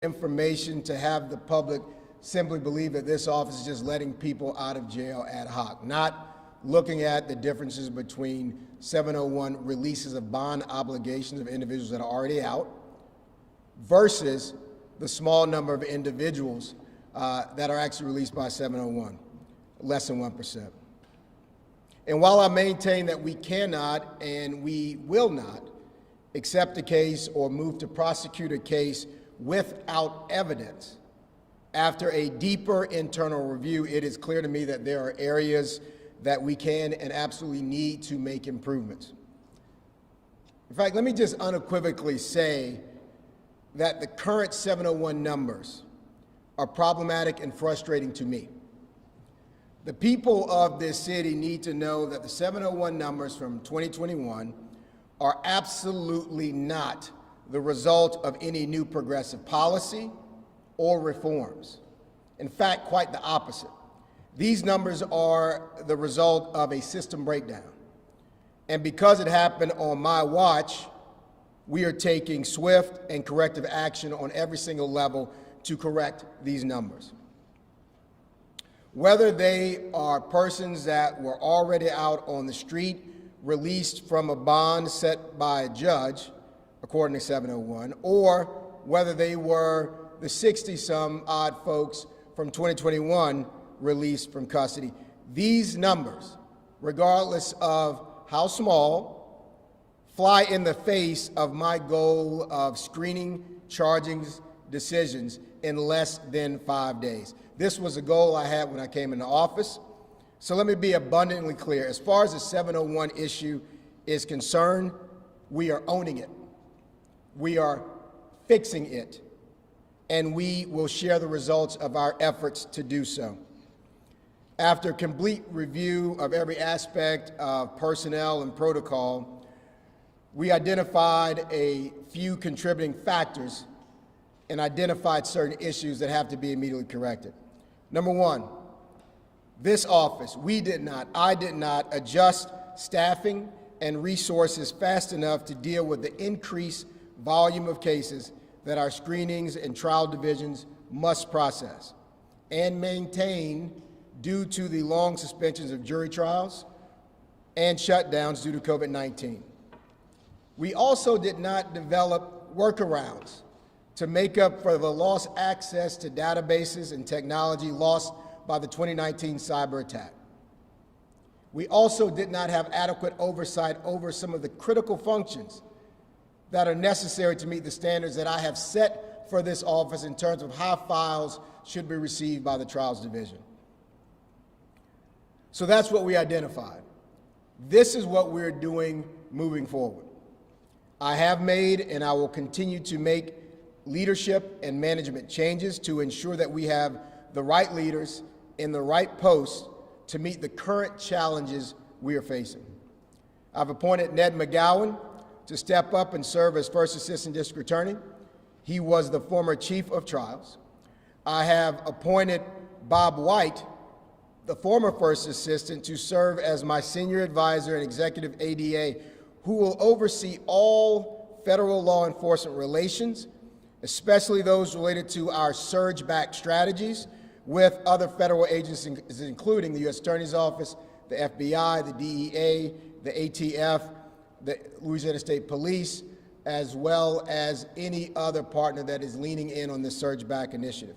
information to have the public simply believe that this office is just letting people out of jail ad hoc, not looking at the differences between 701 releases of bond obligations of individuals that are already out versus the small number of individuals that are actually released by 701, less than 1%. And while I maintain that we cannot and we will not accept a case or move to prosecute a case without evidence, after a deeper internal review, it is clear to me that there are areas that we can and absolutely need to make improvements. In fact, let me just unequivocally say that the current 701 numbers are problematic and frustrating to me. The people of this city need to know that the 701 numbers from 2021 are absolutely not the result of any new progressive policy or reforms. In fact, quite the opposite. These numbers are the result of a system breakdown. And because it happened on my watch, we are taking swift and corrective action on every single level to correct these numbers. Whether they are persons that were already out on the street, released from a bond set by a judge, according to 701, or whether they were the 60-some odd folks from 2021 released from custody. These numbers, regardless of how small, fly in the face of my goal of screening, charging decisions in less than 5 days. This was a goal I had when I came into office. So let me be abundantly clear. As far as the 701 issue is concerned, we are owning it. We are fixing it. And we will share the results of our efforts to do so. After complete review of every aspect of personnel and protocol, we identified a few contributing factors and identified certain issues that have to be immediately corrected. Number one, this office, I did not adjust staffing and resources fast enough to deal with the increased volume of cases that our screenings and trial divisions must process and maintain due to the long suspensions of jury trials and shutdowns due to COVID-19. We also did not develop workarounds to make up for the lost access to databases and technology lost by the 2019 cyber attack. We also did not have adequate oversight over some of the critical functions that are necessary to meet the standards that I have set for this office in terms of how files should be received by the Trials Division. So that's what we identified. This is what we're doing moving forward. I have made and I will continue to make leadership and management changes to ensure that we have the right leaders in the right posts to meet the current challenges we are facing. I've appointed Ned McGowan to step up and serve as First Assistant District Attorney. He was the former Chief of Trials. I have appointed Bob White, the former First Assistant, to serve as my Senior Advisor and Executive ADA, who will oversee all federal law enforcement relations, especially those related to our surge-back strategies with other federal agencies, including the U.S. Attorney's Office, the FBI, the DEA, the ATF, the Louisiana State Police, as well as any other partner that is leaning in on this surge-back initiative.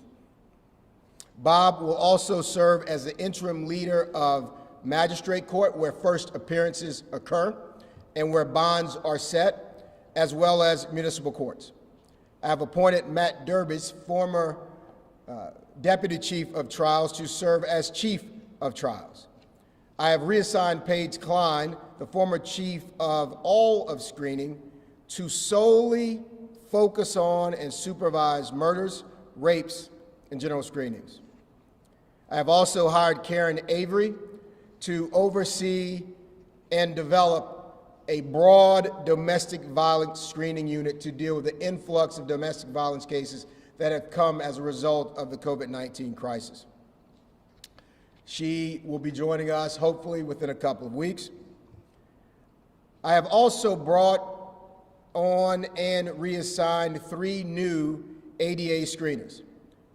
Bob will also serve as the interim leader of magistrate court, where first appearances occur and where bonds are set, as well as municipal courts. I have appointed Matt Durbis, former Deputy Chief of Trials, to serve as Chief of Trials. I have reassigned Paige Klein, the former Chief of all of screening, to solely focus on and supervise murders, rapes, and general screenings. I have also hired Karen Avery to oversee and develop a broad domestic violence screening unit to deal with the influx of domestic violence cases that have come as a result of the COVID-19 crisis. She will be joining us hopefully within a couple of weeks. I have also brought on and reassigned 3 new ADA screeners,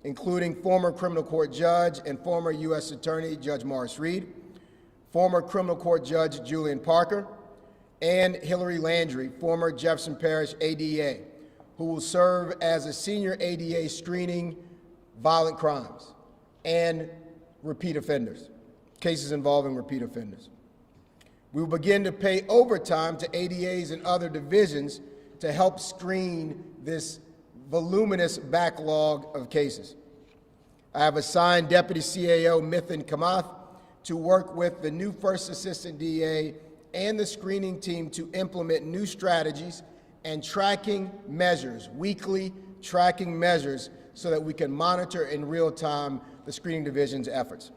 including former criminal court judge and former U.S. Attorney Judge Morris Reed, former criminal court judge Julian Parker, and Hillary Landry, former Jefferson Parish ADA, who will serve as a senior ADA screening violent crimes and repeat offenders, cases involving repeat offenders. We will begin to pay overtime to ADAs and other divisions to help screen this voluminous backlog of cases. I have assigned Deputy CAO Mithin Kamath to work with the new First Assistant DA and the screening team to implement new strategies and tracking measures, weekly tracking measures, so that we can monitor in real time the screening division's efforts.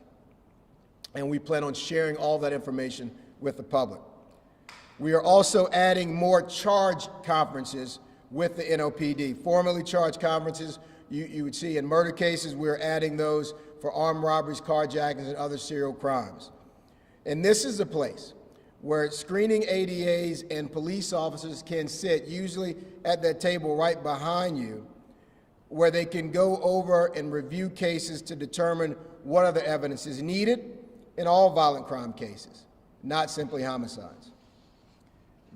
And we plan on sharing all that information with the public. We are also adding more charge conferences with the NOPD. Formally charged conferences you would see in murder cases. We're adding those for armed robberies, carjackings, and other serial crimes. And this is a place where screening ADAs and police officers can sit, usually at that table right behind you, where they can go over and review cases to determine what other evidence is needed in all violent crime cases, not simply homicides.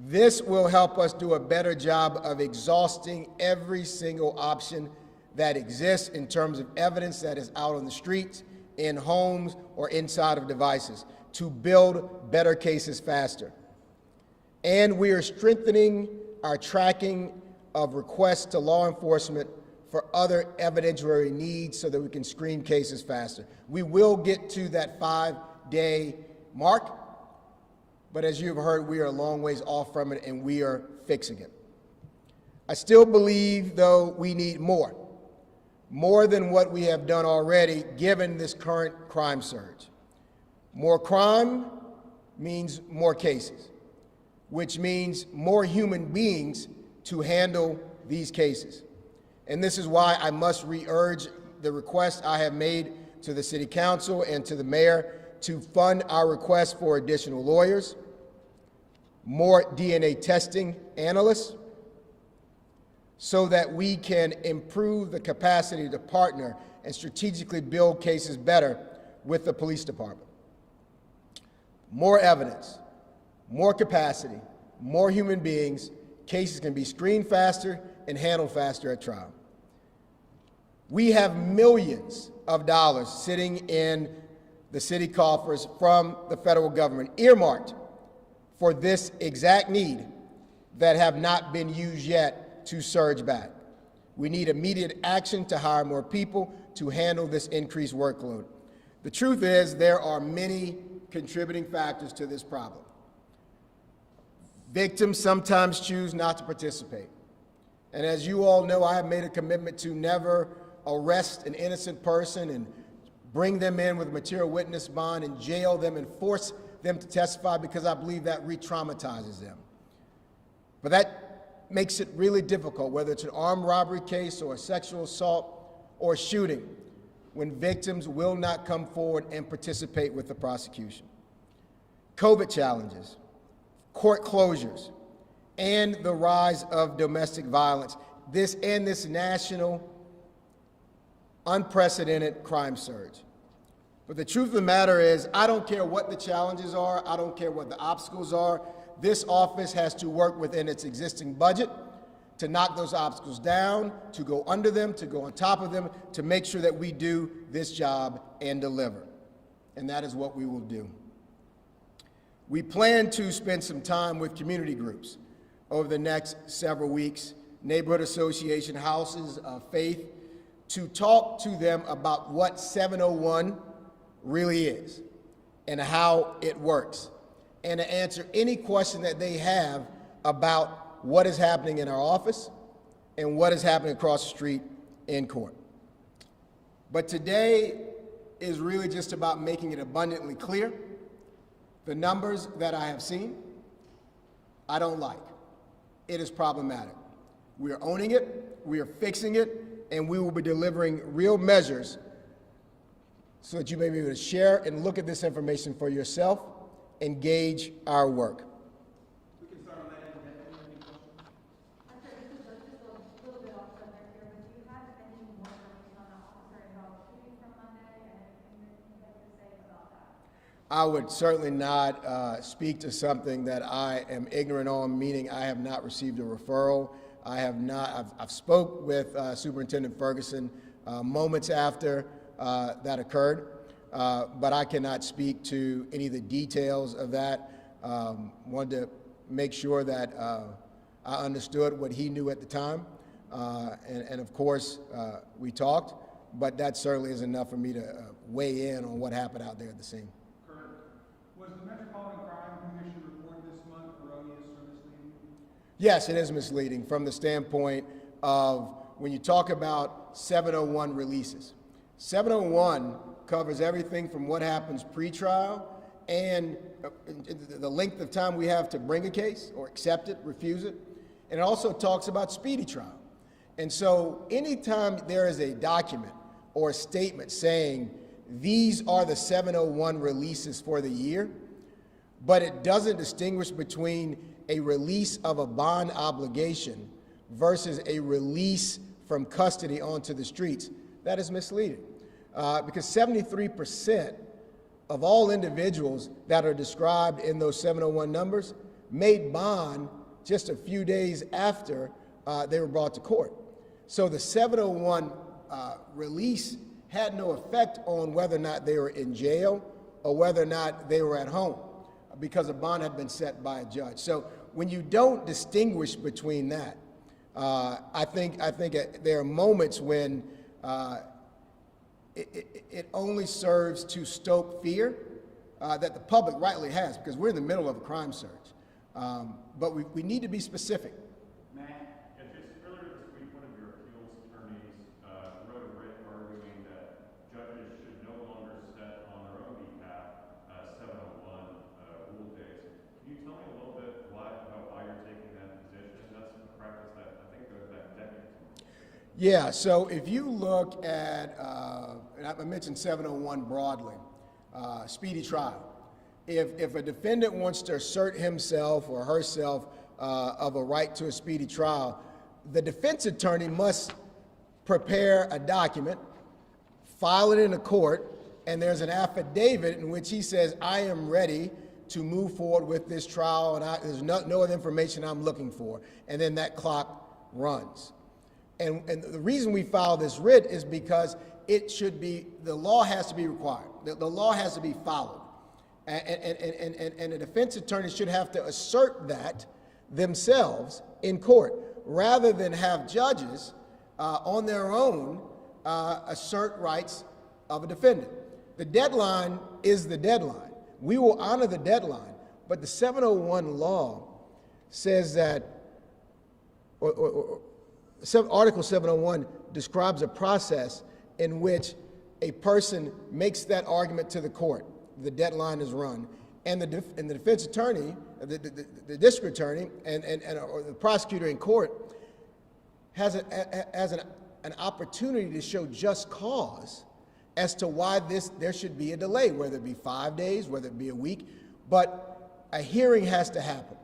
This will help us do a better job of exhausting every single option that exists in terms of evidence that is out on the streets, in homes, or inside of devices, to build better cases faster. And we are strengthening our tracking of requests to law enforcement for other evidentiary needs so that we can screen cases faster. We will get to that 5-day mark, but as you've heard, we are a long ways off from it, and we are fixing it. I still believe, though, we need more than what we have done already, given this current crime surge. More crime means more cases, which means more human beings to handle these cases. And this is why I must re-urge the request I have made to the City Council and to the Mayor to fund our request for additional lawyers, more DNA testing analysts, so that we can improve the capacity to partner and strategically build cases better with the police department. More evidence, more capacity, more human beings, cases can be screened faster and handled faster at trial. We have millions of dollars sitting in the city coffers from the federal government earmarked for this exact need that have not been used yet to surge back. We need immediate action to hire more people to handle this increased workload. The truth is, there are many contributing factors to this problem. Victims sometimes choose not to participate. And as you all know, I have made a commitment to never arrest an innocent person and bring them in with a material witness bond and jail them and force them to testify, because I believe that re-traumatizes them. But that makes it really difficult, whether it's an armed robbery case or a sexual assault or a shooting, when victims will not come forward and participate with the prosecution. COVID challenges, court closures, and the rise of domestic violence, this national unprecedented crime surge. But the truth of the matter is, I don't care what the challenges are, I don't care what the obstacles are, this office has to work within its existing budget to knock those obstacles down, to go under them, to go on top of them, to make sure that we do this job and deliver. And that is what we will do. We plan to spend some time with community groups over the next several weeks, neighborhood association, houses of faith, to talk to them about what 701 really is and how it works, and to answer any question that they have about what is happening in our office and what is happening across the street in court. But today is really just about making it abundantly clear the numbers that I have seen, I don't like. It is problematic. We are owning it, we are fixing it, and we will be delivering real measures so that you may be able to share and look at this information for yourself and gauge our work. We can start on that end. Any questions? I'm sorry, this is just a little bit off subject here, but do you have any I would certainly not speak to something that I am ignorant on, meaning I have not received a referral. I have not. I've spoke with Superintendent Ferguson moments after that occurred, but I cannot speak to any of the details of that. Wanted to make sure that I understood what he knew at the time, and of course we talked, but that certainly is enough for me to weigh in on what happened out there at the scene. Was the Metropolitan Crime Commission report this month erroneous or misleading? Yes, it is misleading from the standpoint of when you talk about 701 releases. 701 covers everything from what happens pre-trial and the length of time we have to bring a case or accept it, refuse it. And it also talks about speedy trial. And so anytime there is a document or a statement saying these are the 701 releases for the year, but it doesn't distinguish between a release of a bond obligation versus a release from custody onto the streets, that is misleading. Because 73% of all individuals that are described in those 701 numbers made bond just a few days after they were brought to court. So the 701 release had no effect on whether or not they were in jail or whether or not they were at home, because a bond had been set by a judge. So when you don't distinguish between that, I think there are moments when it only serves to stoke fear that the public rightly has, because we're in the middle of a crime surge. But we need to be specific. Matt, just earlier this week, one of your appeals attorneys wrote a writ arguing that judges should no longer set on their own behalf 701 rule days. Can you tell me a little bit about why you're taking that position? That's a practice that I think goes back decades. Yeah, so if you look at, and I mentioned 701 broadly, speedy trial. If a defendant wants to assert himself or herself of a right to a speedy trial, the defense attorney must prepare a document, file it in a court, and there's an affidavit in which he says, I am ready to move forward with this trial, and there's no other information I'm looking for. And then that clock runs. And the reason we file this writ is because it should be, the law has to be required. The law has to be followed. And a defense attorney should have to assert that themselves in court, rather than have judges on their own assert rights of a defendant. The deadline is the deadline. We will honor the deadline, but the 701 law says that, Article 701 describes a process in which a person makes that argument to the court. The deadline is run, and the defense attorney, the district attorney, or the prosecutor in court has an opportunity to show just cause as to why there should be a delay, whether it be 5 days, whether it be a week, but a hearing has to happen,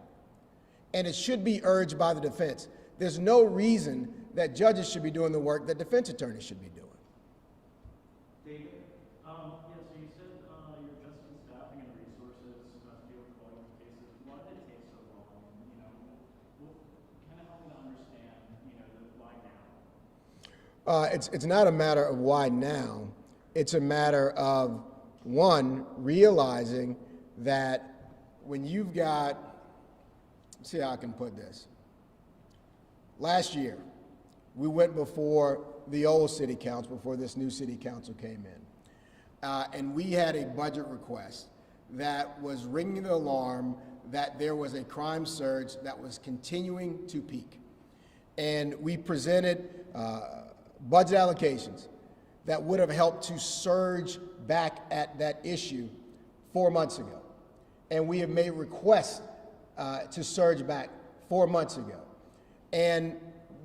and it should be urged by the defense. There's no reason that judges should be doing the work that defense attorneys should be doing. David? Yeah, so you said you're adjusting staffing and resources to deal with volume of cases. Why did it take so long? You know, kind of help me to understand, the why now? It's not a matter of why now. It's a matter of, one, realizing that when you've got, let's see how I can put this. Last year, we went before the old city council, before this new city council came in, and we had a budget request that was ringing the alarm that there was a crime surge that was continuing to peak. And we presented budget allocations that would have helped to surge back at that issue 4 months ago. And we have made requests to surge back 4 months ago. And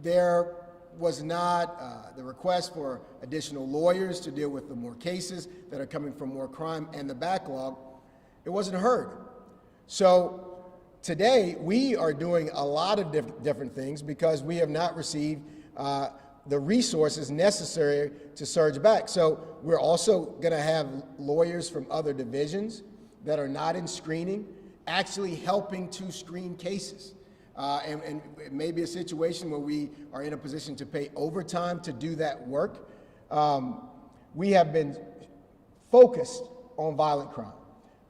there was not the request for additional lawyers to deal with the more cases that are coming from more crime and the backlog. It wasn't heard. So today we are doing a lot of different things because we have not received the resources necessary to surge back. So we're also going to have lawyers from other divisions that are not in screening actually helping to screen cases. And it may be a situation where we are in a position to pay overtime to do that work. We have been focused on violent crime.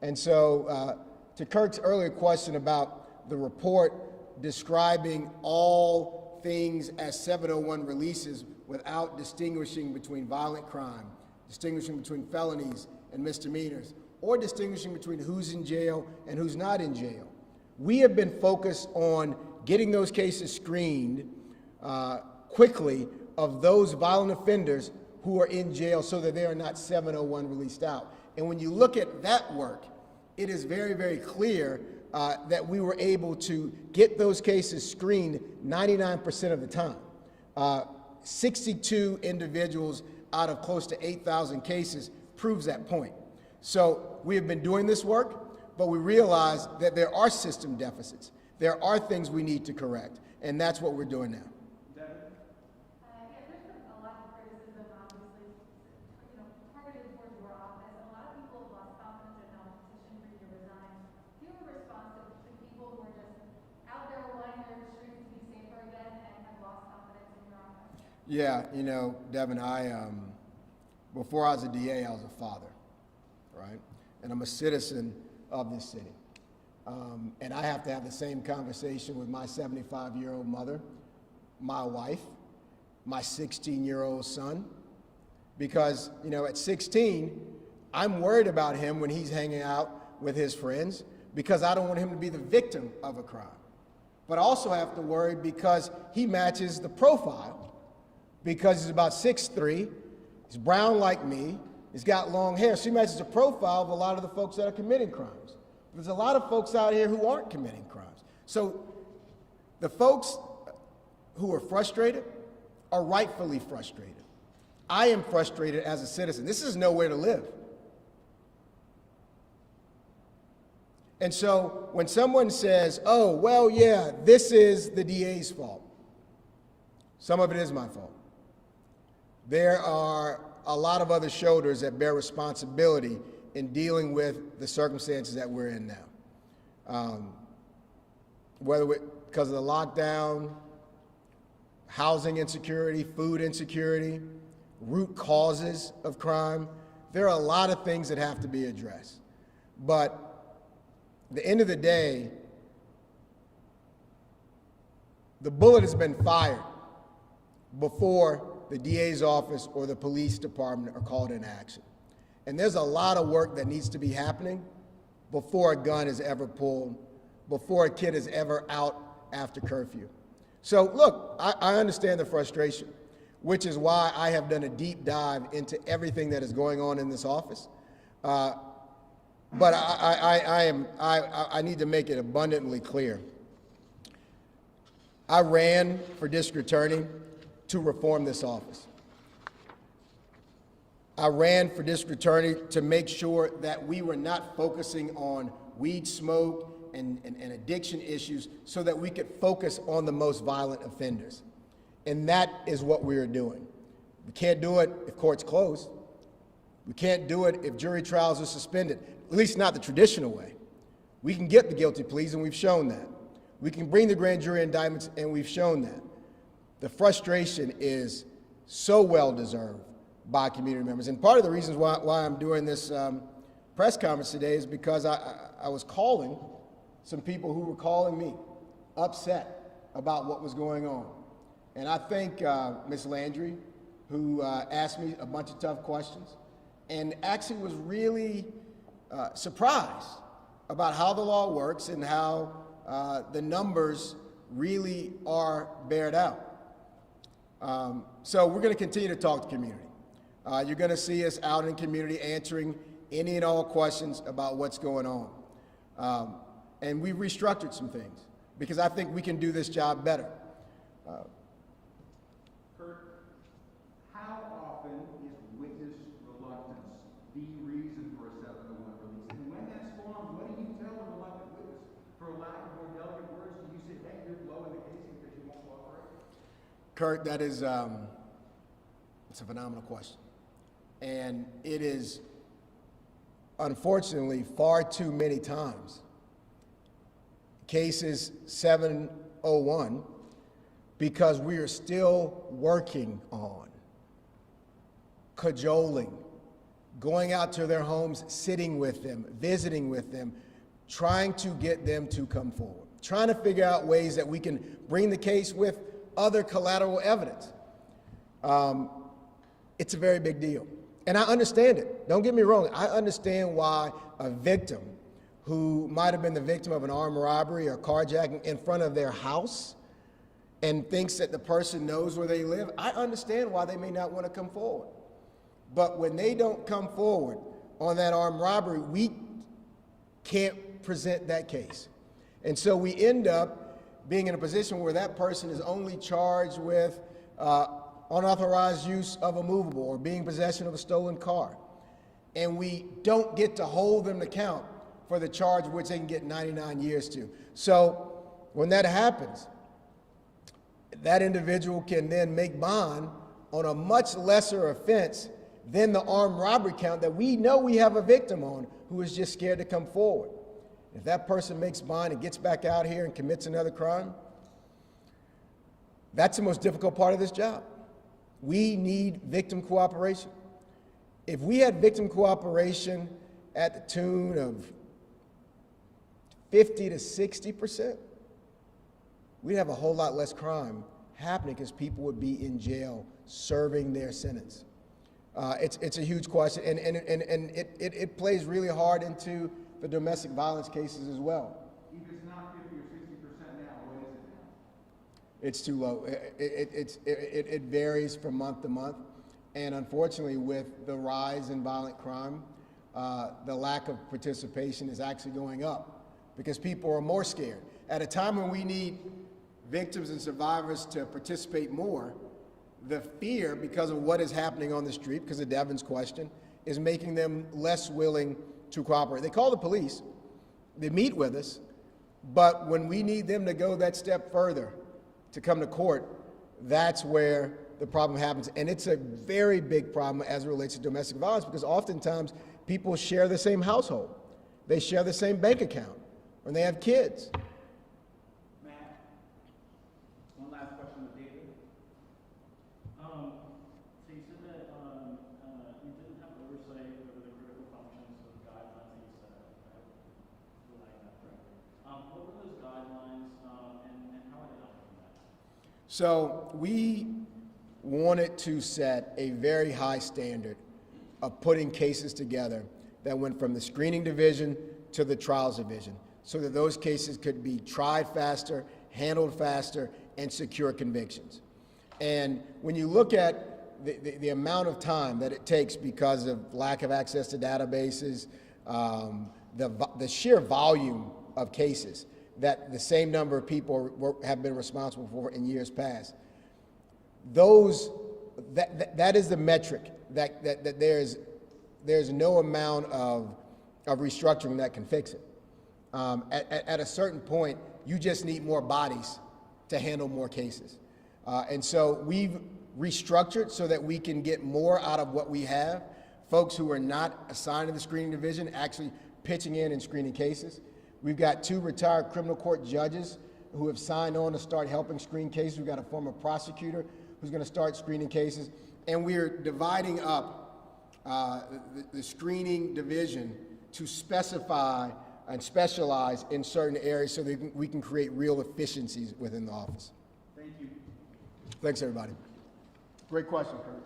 And so to Kirk's earlier question about the report describing all things as 701 releases without distinguishing between violent crime, distinguishing between felonies and misdemeanors, or distinguishing between who's in jail and who's not in jail. We have been focused on getting those cases screened quickly of those violent offenders who are in jail so that they are not 701 released out. And when you look at that work, it is very, very clear that we were able to get those cases screened 99% of the time. 62 individuals out of close to 8,000 cases proves that point. So we have been doing this work, but we realize that there are system deficits. There are things we need to correct, and that's what we're doing now. Devin? Yeah, there's been a lot of criticism, obviously, targeted towards your office. A lot of people have lost confidence in how petition for you to resign. Do you have a response to people who are just out there lining their streets to be safer again and have lost confidence in your office? Yeah, Devin, before I was a DA, I was a father, right? And I'm a citizen of this city. And I have to have the same conversation with my 75-year-old mother, my wife, my 16-year-old son, because, at 16, I'm worried about him when he's hanging out with his friends because I don't want him to be the victim of a crime. But I also have to worry because he matches the profile, because he's about 6'3", he's brown like me, he's got long hair, so he matches the profile of a lot of the folks that are committing crimes. There's a lot of folks out here who aren't committing crimes. So the folks who are frustrated are rightfully frustrated. I am frustrated as a citizen. This is nowhere to live. And so when someone says, oh, well, yeah, this is the DA's fault, some of it is my fault. There are a lot of other shoulders that bear responsibility in dealing with the circumstances that we're in now. Whether because of the lockdown, housing insecurity, food insecurity, root causes of crime, there are a lot of things that have to be addressed. But at the end of the day, the bullet has been fired before the DA's office or the police department are called into action. And there's a lot of work that needs to be happening before a gun is ever pulled, before a kid is ever out after curfew. So look, I understand the frustration, which is why I have done a deep dive into everything that is going on in this office. But I need to make it abundantly clear. I ran for district attorney to reform this office. I ran for district attorney to make sure that we were not focusing on weed smoke and addiction issues so that we could focus on the most violent offenders. And that is what we are doing. We can't do it if courts close. We can't do it if jury trials are suspended, at least not the traditional way. We can get the guilty pleas, and we've shown that. We can bring the grand jury indictments, and we've shown that. The frustration is so well-deserved by community members. And part of the reasons why I'm doing this press conference today is because I was calling some people who were calling me upset about what was going on. And I thank Ms. Landry, who asked me a bunch of tough questions and actually was really surprised about how the law works and how the numbers really are bared out. So we're going to continue to talk to community. You're going to see us out in community answering any and all questions about what's going on. And we've restructured some things because I think we can do this job better. Kurt, how often is witness reluctance the reason for a 701 release? And when that's gone, what do you tell the reluctant witness? For lack of more delicate words, do you say, hey, you're blowing the case because you won't cooperate? Kurt, that is it's a phenomenal question. And it is unfortunately, far too many times, cases 701, because we are still working on cajoling, going out to their homes, sitting with them, visiting with them, trying to get them to come forward, trying to figure out ways that we can bring the case with other collateral evidence. It's a very big deal. And I understand it. Don't get me wrong. I understand why a victim who might have been the victim of an armed robbery or carjacking in front of their house and thinks that the person knows where they live, I understand why they may not want to come forward. But when they don't come forward on that armed robbery, we can't present that case. And so we end up being in a position where that person is only charged with unauthorized use of a movable or being in possession of a stolen car. And we don't get to hold them to account for the charge which they can get 99 years to. So when that happens, that individual can then make bond on a much lesser offense than the armed robbery count that we know we have a victim on who is just scared to come forward. If that person makes bond and gets back out here and commits another crime, that's the most difficult part of this job. We need victim cooperation. If we had victim cooperation at the tune of 50 to 60%, we'd have a whole lot less crime happening because people would be in jail serving their sentence. It's a huge question, and it plays really hard into the domestic violence cases as well. If it's not 50 or 60% now, what is it now? It's too low. It varies from month to month, and unfortunately, with the rise in violent crime, the lack of participation is actually going up because people are more scared. At a time when we need victims and survivors to participate more, the fear, because of what is happening on the street, because of Devin's question, is making them less willing to cooperate. They call the police, they meet with us, but when we need them to go that step further, to come to court, that's where the problem happens. And it's a very big problem as it relates to domestic violence because oftentimes people share the same household. They share the same bank account, or they have kids. Matt, one last question with David. So you said that you didn't have oversight over the critical functions of the guidelines that you set up, right? Relying on that correctly. What were those guidelines and how are they helping that? So we wanted to set a very high standard of putting cases together that went from the screening division to the trials division so that those cases could be tried faster, handled faster, and secure convictions. And when you look at the amount of time that it takes because of lack of access to databases, the sheer volume of cases that the same number of people have been responsible for in years past, that is the metric that there's no amount of restructuring that can fix it. At a certain point, you just need more bodies to handle more cases. And so we've restructured so that we can get more out of what we have. Folks who are not assigned to the screening division actually pitching in and screening cases. We've got 2 retired criminal court judges who have signed on to start helping screen cases. We've got a former prosecutor who's going to start screening cases. And we're dividing up the screening division to specify and specialize in certain areas so that we can create real efficiencies within the office. Thank you. Thanks, everybody. Great question, Kurt.